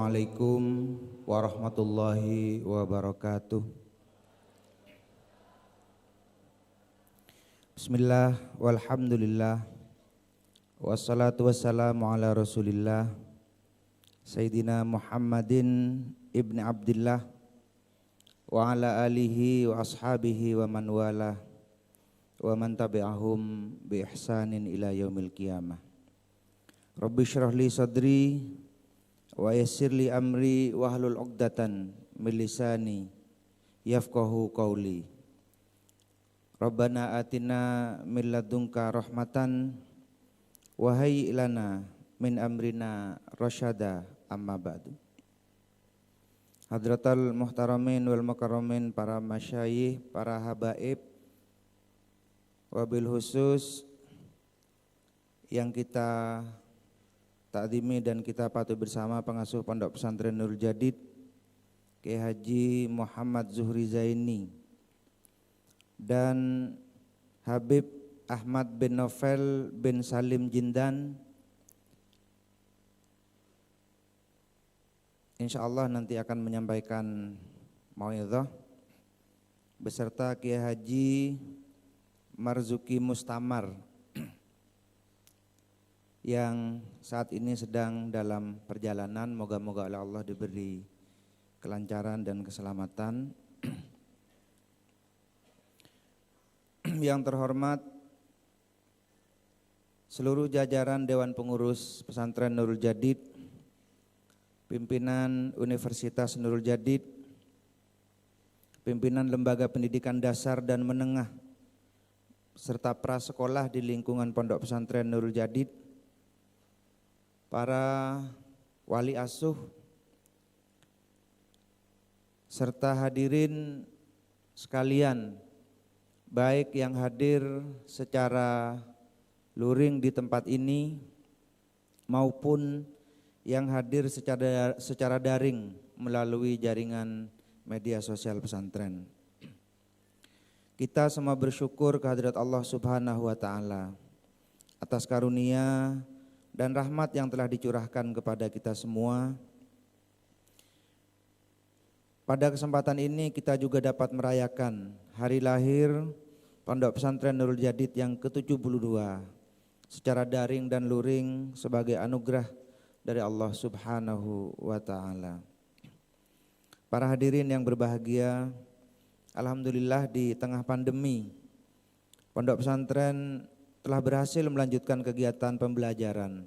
Assalamualaikum warahmatullahi wabarakatuh. Bismillah walhamdulillah wassalatu wassalamu ala rasulillah Sayyidina Muhammadin ibni Abdillah wa ala alihi wa ashabihi wa man wala wa man tabi'ahum bi ihsanin ila yaumil qiyamah. Rabbi syrah li sadri wa yassir li amri wahlul 'uqdatan min lisani yafqahu qawli. Rabbana atina min ladunka rahmatan wa hayyi lana min amrina rasyada amma ba'du. Hadratal muhtaramin wal mukarramin, para masyayikh, para habaib, wabil khusus yang kita takdimi dan kita patuhi bersama pengasuh Pondok Pesantren Nurul Jadid Kiai Haji Muhammad Zuhri Zaini dan Habib Ahmad bin Novel bin Salim Jindan. Insyaallah nanti akan menyampaikan mau'izah beserta Kiai Haji Marzuki Mustamar yang saat ini sedang dalam perjalanan. Moga-moga oleh Allah diberi kelancaran dan keselamatan. Yang terhormat seluruh jajaran Dewan Pengurus Pesantren Nurul Jadid, pimpinan Universitas Nurul Jadid, pimpinan Lembaga Pendidikan Dasar dan Menengah, serta prasekolah di lingkungan Pondok Pesantren Nurul Jadid, para wali asuh, serta hadirin sekalian, baik yang hadir secara luring di tempat ini maupun yang hadir secara daring melalui jaringan media sosial pesantren. Kita semua bersyukur kehadirat Allah Subhanahu wa taala atas karunia dan rahmat yang telah dicurahkan kepada kita semua. Pada kesempatan ini kita juga dapat merayakan hari lahir Pondok Pesantren Nurul Jadid yang ke-72 secara daring dan luring sebagai anugerah dari Allah Subhanahu wa taala. Para hadirin yang berbahagia, alhamdulillah di tengah pandemi Pondok Pesantren telah berhasil melanjutkan kegiatan pembelajaran,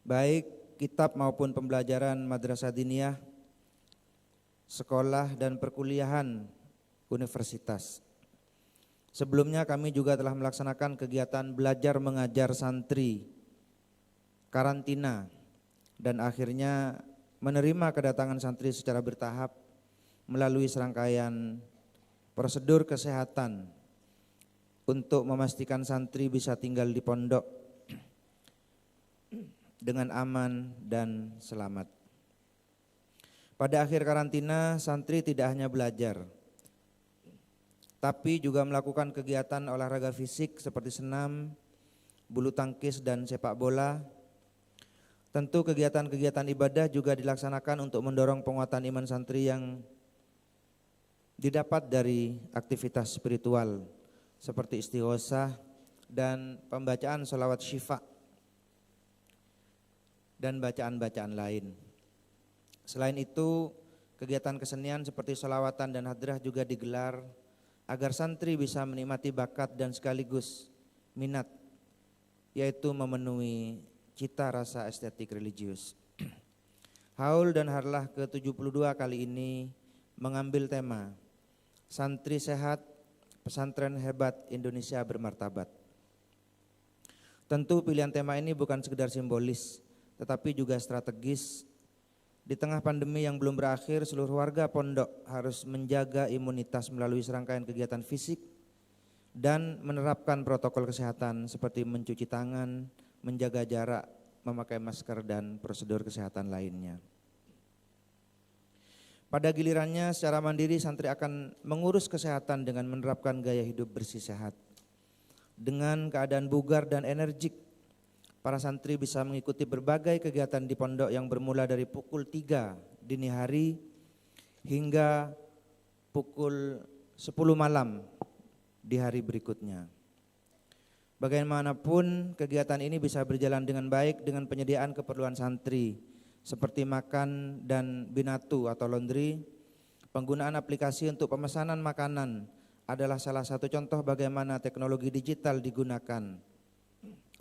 baik kitab maupun pembelajaran madrasah diniyah, sekolah dan perkuliahan universitas. Sebelumnya kami juga telah melaksanakan kegiatan belajar mengajar santri, karantina, dan akhirnya menerima kedatangan santri secara bertahap melalui serangkaian prosedur kesehatan untuk memastikan santri bisa tinggal di pondok dengan aman dan selamat. Pada akhir karantina, santri tidak hanya belajar, tapi juga melakukan kegiatan olahraga fisik seperti senam, bulu tangkis dan sepak bola. Tentu kegiatan-kegiatan ibadah juga dilaksanakan untuk mendorong penguatan iman santri yang didapat dari aktivitas spiritual seperti istighosah dan pembacaan sholawat syifa dan bacaan-bacaan lain. Selain itu, kegiatan kesenian seperti sholawatan dan hadrah juga digelar agar santri bisa menikmati bakat dan sekaligus minat, yaitu memenuhi cita rasa estetik religius. Haul dan Harlah ke-72 kali ini mengambil tema Santri Sehat, Pesantren Hebat, Indonesia Bermartabat. Tentu pilihan tema ini bukan sekedar simbolis, tetapi juga strategis. Di tengah pandemi yang belum berakhir, seluruh warga pondok harus menjaga imunitas melalui serangkaian kegiatan fisik dan menerapkan protokol kesehatan seperti mencuci tangan, menjaga jarak, memakai masker, dan prosedur kesehatan lainnya. Pada gilirannya secara mandiri santri akan mengurus kesehatan dengan menerapkan gaya hidup bersih sehat. Dengan keadaan bugar dan energik, para santri bisa mengikuti berbagai kegiatan di pondok yang bermula dari pukul 3 dini hari hingga pukul 10 malam di hari berikutnya. Bagaimanapun kegiatan ini bisa berjalan dengan baik dengan penyediaan keperluan santri seperti makan dan binatu atau laundry. Penggunaan aplikasi untuk pemesanan makanan adalah salah satu contoh bagaimana teknologi digital digunakan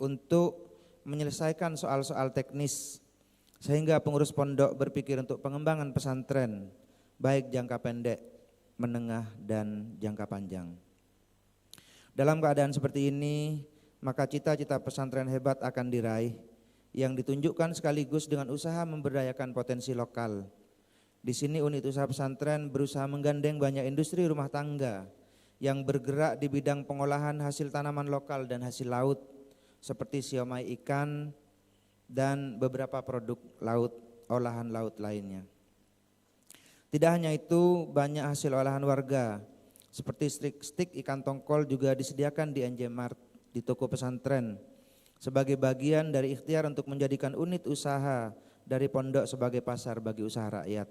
untuk menyelesaikan soal-soal teknis sehingga pengurus pondok berpikir untuk pengembangan pesantren baik jangka pendek, menengah dan jangka panjang. Dalam keadaan seperti ini, maka cita-cita pesantren hebat akan diraih yang ditunjukkan sekaligus dengan usaha memberdayakan potensi lokal. Di sini unit usaha pesantren berusaha menggandeng banyak industri rumah tangga yang bergerak di bidang pengolahan hasil tanaman lokal dan hasil laut seperti siomay ikan dan beberapa produk laut, olahan laut lainnya. Tidak hanya itu, banyak hasil olahan warga seperti stik ikan tongkol juga disediakan di NJ Mart di toko pesantren sebagai bagian dari ikhtiar untuk menjadikan unit usaha dari pondok sebagai pasar bagi usaha rakyat.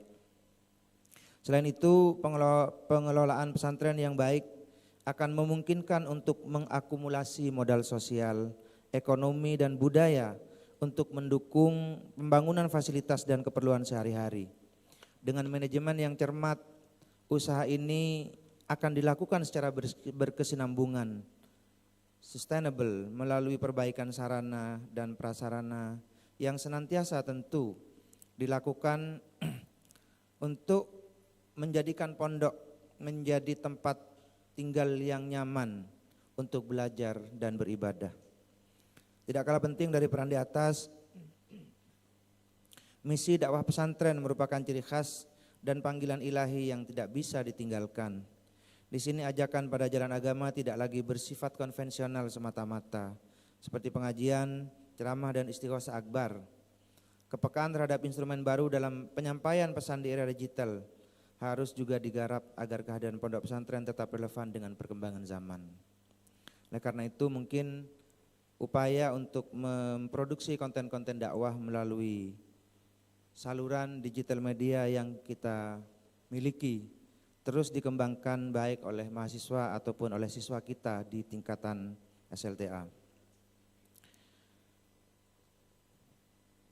Selain itu, pengelolaan pesantren yang baik akan memungkinkan untuk mengakumulasi modal sosial, ekonomi dan budaya untuk mendukung pembangunan fasilitas dan keperluan sehari-hari. Dengan manajemen yang cermat, usaha ini akan dilakukan secara berkesinambungan, sustainable melalui perbaikan sarana dan prasarana yang senantiasa tentu dilakukan untuk menjadikan pondok menjadi tempat tinggal yang nyaman untuk belajar dan beribadah. Tidak kalah penting dari peran di atas, misi dakwah pesantren merupakan ciri khas dan panggilan ilahi yang tidak bisa ditinggalkan. Di sini ajakan pada jalan agama tidak lagi bersifat konvensional semata-mata, seperti pengajian, ceramah dan istighosah akbar. Kepekaan terhadap instrumen baru dalam penyampaian pesan di era digital harus juga digarap agar kehadiran pondok pesantren tetap relevan dengan perkembangan zaman. Oleh karena itu mungkin upaya untuk memproduksi konten-konten dakwah melalui saluran digital media yang kita miliki terus dikembangkan baik oleh mahasiswa ataupun oleh siswa kita di tingkatan SLTA.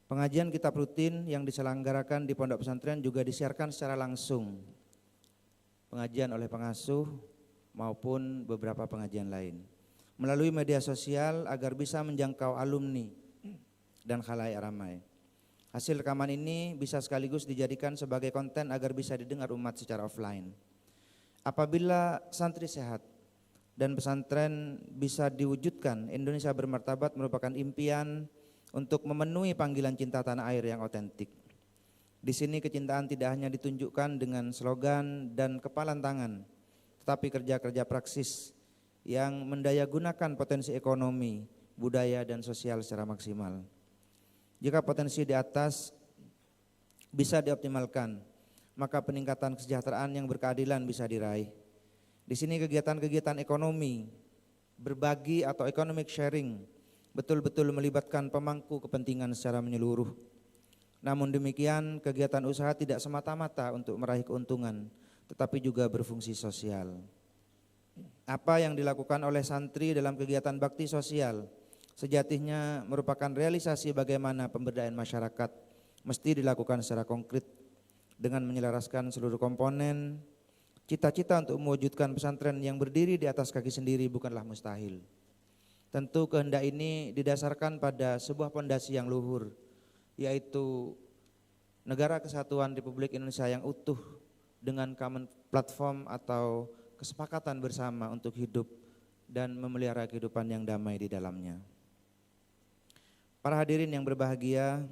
Pengajian kitab rutin yang diselenggarakan di pondok pesantren juga disiarkan secara langsung, pengajian oleh pengasuh maupun beberapa pengajian lain, melalui media sosial agar bisa menjangkau alumni dan khalayak ramai. Hasil rekaman ini bisa sekaligus dijadikan sebagai konten agar bisa didengar umat secara offline. Apabila santri sehat dan pesantren bisa diwujudkan, Indonesia bermartabat merupakan impian untuk memenuhi panggilan cinta tanah air yang otentik. Di sini kecintaan tidak hanya ditunjukkan dengan slogan dan kepalan tangan, tetapi kerja-kerja praksis yang mendayagunakan potensi ekonomi, budaya dan sosial secara maksimal. Jika potensi di atas bisa dioptimalkan, maka peningkatan kesejahteraan yang berkeadilan bisa diraih. Di sini kegiatan-kegiatan ekonomi, berbagi atau economic sharing betul-betul melibatkan pemangku kepentingan secara menyeluruh. Namun demikian, kegiatan usaha tidak semata-mata untuk meraih keuntungan, tetapi juga berfungsi sosial. Apa yang dilakukan oleh santri dalam kegiatan bakti sosial sejatinya merupakan realisasi bagaimana pemberdayaan masyarakat mesti dilakukan secara konkret dengan menyelaraskan seluruh komponen. Cita-cita untuk mewujudkan pesantren yang berdiri di atas kaki sendiri bukanlah mustahil. Tentu kehendak ini didasarkan pada sebuah pondasi yang luhur, yaitu Negara Kesatuan Republik Indonesia yang utuh dengan common platform atau kesepakatan bersama untuk hidup dan memelihara kehidupan yang damai di dalamnya. Para hadirin yang berbahagia,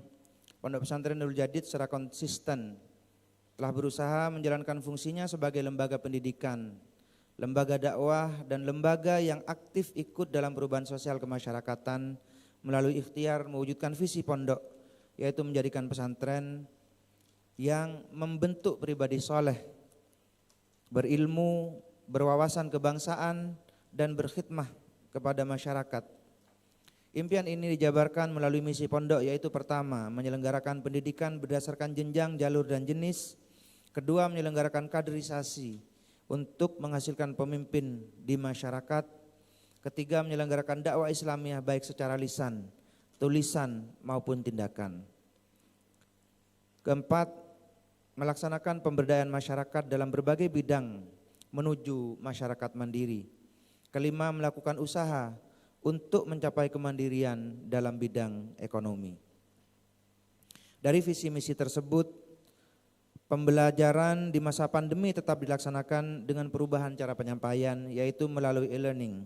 Pondok Pesantren Nurul Jadid secara konsisten telah berusaha menjalankan fungsinya sebagai lembaga pendidikan, lembaga dakwah dan lembaga yang aktif ikut dalam perubahan sosial kemasyarakatan melalui ikhtiar mewujudkan visi pondok, yaitu menjadikan pesantren yang membentuk pribadi soleh, berilmu, berwawasan kebangsaan dan berkhidmah kepada masyarakat, Impian ini dijabarkan melalui misi pondok, yaitu pertama, menyelenggarakan pendidikan berdasarkan jenjang, jalur dan jenis. Kedua, menyelenggarakan kaderisasi untuk menghasilkan pemimpin di masyarakat. Ketiga, menyelenggarakan dakwah Islamiyah baik secara lisan, tulisan maupun tindakan. Keempat, melaksanakan pemberdayaan masyarakat dalam berbagai bidang menuju masyarakat mandiri. Kelima, melakukan usaha untuk mencapai kemandirian dalam bidang ekonomi. Dari visi misi tersebut, pembelajaran di masa pandemi tetap dilaksanakan dengan perubahan cara penyampaian, yaitu melalui e-learning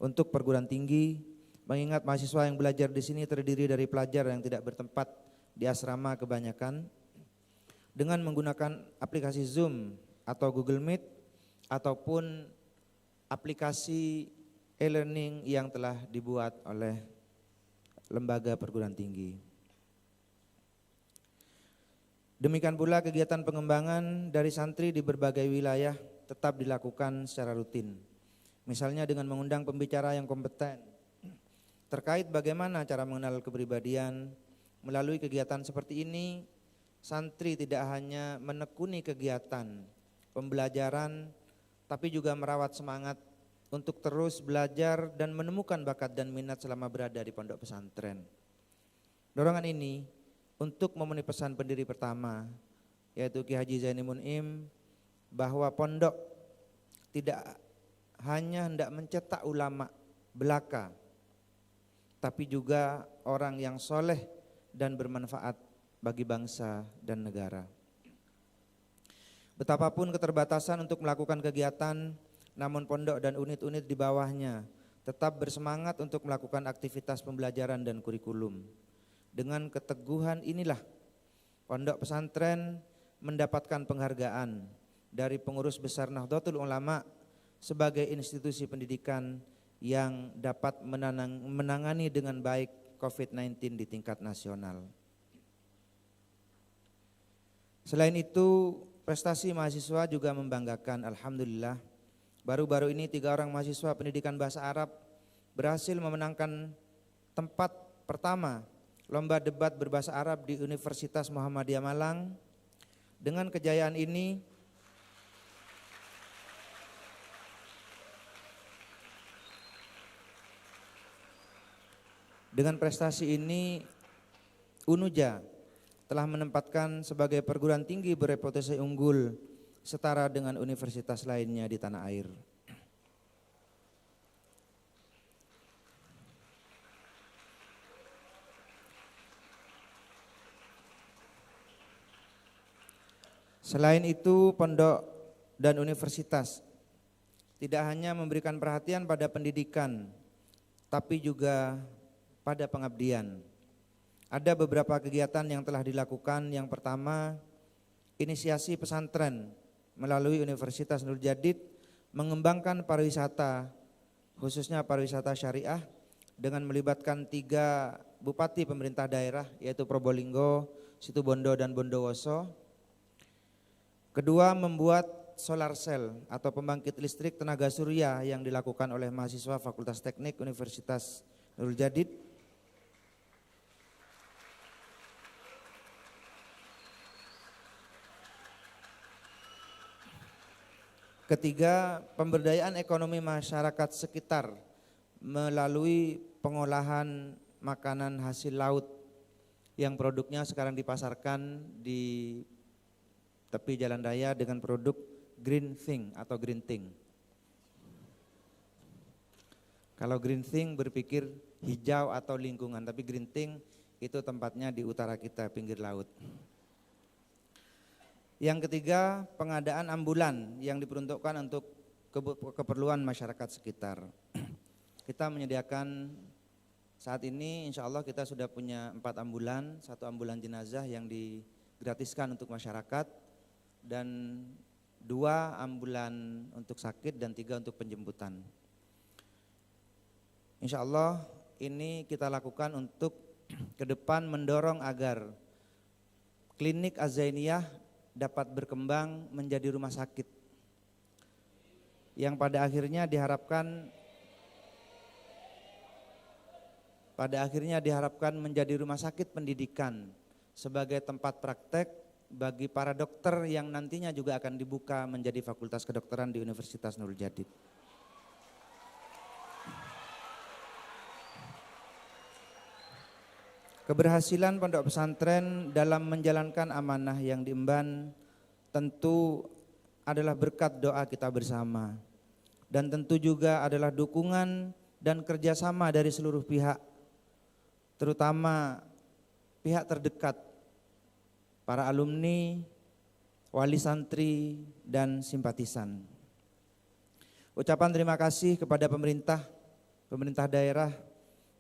untuk perguruan tinggi, mengingat mahasiswa yang belajar di sini terdiri dari pelajar yang tidak bertempat di asrama kebanyakan, dengan menggunakan aplikasi Zoom atau Google Meet ataupun aplikasi e-learning yang telah dibuat oleh lembaga perguruan tinggi. Demikian pula kegiatan pengembangan dari santri di berbagai wilayah tetap dilakukan secara rutin. Misalnya dengan mengundang pembicara yang kompeten terkait bagaimana cara mengenal kepribadian. Melalui kegiatan seperti ini, santri tidak hanya menekuni kegiatan pembelajaran, tapi juga merawat semangat untuk terus belajar dan menemukan bakat dan minat selama berada di pondok pesantren. Dorongan ini untuk memenuhi pesan pendiri pertama, yaitu Ki Haji Zaini Mun'im, bahwa pondok tidak hanya hendak mencetak ulama belaka, tapi juga orang yang soleh dan bermanfaat bagi bangsa dan negara. Betapapun keterbatasan untuk melakukan kegiatan, namun pondok dan unit-unit di bawahnya tetap bersemangat untuk melakukan aktivitas pembelajaran dan kurikulum. Dengan keteguhan inilah pondok pesantren mendapatkan penghargaan dari pengurus besar Nahdlatul Ulama sebagai institusi pendidikan yang dapat menangani dengan baik COVID-19 di tingkat nasional. Selain itu, prestasi mahasiswa juga membanggakan. Alhamdulillah, baru-baru ini 3 orang mahasiswa pendidikan bahasa Arab berhasil memenangkan tempat pertama lomba debat berbahasa Arab di Universitas Muhammadiyah Malang. Dengan kejayaan ini, dengan prestasi ini, UNUJA telah menempatkan sebagai perguruan tinggi bereputasi unggul setara dengan universitas lainnya di tanah air. Selain itu, pondok dan universitas tidak hanya memberikan perhatian pada pendidikan, tapi juga pada pengabdian. Ada beberapa kegiatan yang telah dilakukan. Yang pertama, inisiasi pesantren melalui Universitas Nurul Jadid mengembangkan pariwisata, khususnya pariwisata syariah, dengan melibatkan 3 bupati pemerintah daerah, yaitu Probolinggo, Situbondo dan Bondowoso. Kedua, membuat solar cell atau pembangkit listrik tenaga surya yang dilakukan oleh mahasiswa Fakultas Teknik Universitas Nurul Jadid. Ketiga, pemberdayaan ekonomi masyarakat sekitar melalui pengolahan makanan hasil laut yang produknya sekarang dipasarkan di tepi jalan raya dengan produk green thing atau green thing. Kalau green thing berpikir hijau atau lingkungan, tapi green thing itu tempatnya di utara kita, pinggir laut. Yang ketiga, pengadaan ambulan yang diperuntukkan untuk keperluan masyarakat sekitar. Kita menyediakan saat ini, insya Allah kita sudah punya 4 ambulan, 1 ambulan jenazah yang digratiskan untuk masyarakat, dan 2 ambulan untuk sakit dan 3 untuk penjemputan. Insya Allah ini kita lakukan untuk ke depan mendorong agar klinik Az-Zainiyah dapat berkembang menjadi rumah sakit yang pada akhirnya diharapkan pada akhirnya diharapkan menjadi rumah sakit pendidikan sebagai tempat praktek bagi para dokter yang nantinya juga akan dibuka menjadi fakultas kedokteran di Universitas Nurul Jadid. Keberhasilan pondok pesantren dalam menjalankan amanah yang diemban tentu adalah berkat doa kita bersama, dan tentu juga adalah dukungan dan kerjasama dari seluruh pihak, terutama pihak terdekat, para alumni, wali santri, dan simpatisan. Ucapan terima kasih kepada pemerintah daerah,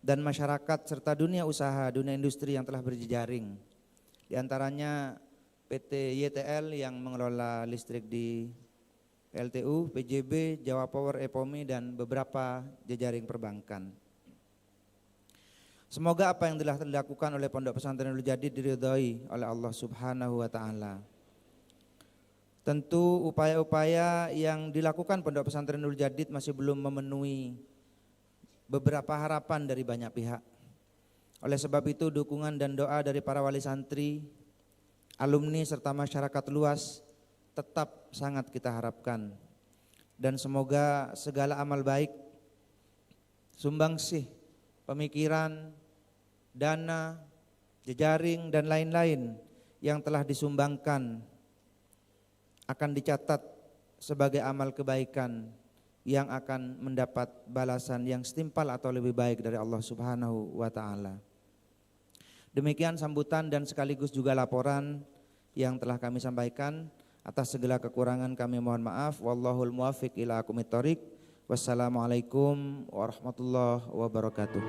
dan masyarakat serta dunia usaha, dunia industri yang telah berjejaring. Di antaranya PT YTL yang mengelola listrik di PLTU, PJB, Jawa Power, Epomi, dan beberapa jejaring perbankan. Semoga apa yang telah dilakukan oleh Pondok Pesantren Nurul Jadid diridhai oleh Allah Subhanahu wa taala. Tentu upaya-upaya yang dilakukan Pondok Pesantren Nurul Jadid masih belum memenuhi beberapa harapan dari banyak pihak. Oleh sebab itu dukungan dan doa dari para wali santri, alumni serta masyarakat luas tetap sangat kita harapkan. Dan semoga segala amal baik, sumbangsih, pemikiran, dana, jejaring dan lain-lain yang telah disumbangkan akan dicatat sebagai amal kebaikan yang akan mendapat balasan yang setimpal atau lebih baik dari Allah Subhanahu wa taala. Demikian sambutan dan sekaligus juga laporan yang telah kami sampaikan. Atas segala kekurangan kami mohon maaf. Wallahul muwaffiq ila aqwamit thoriq. Wassalamualaikum warahmatullahi wabarakatuh.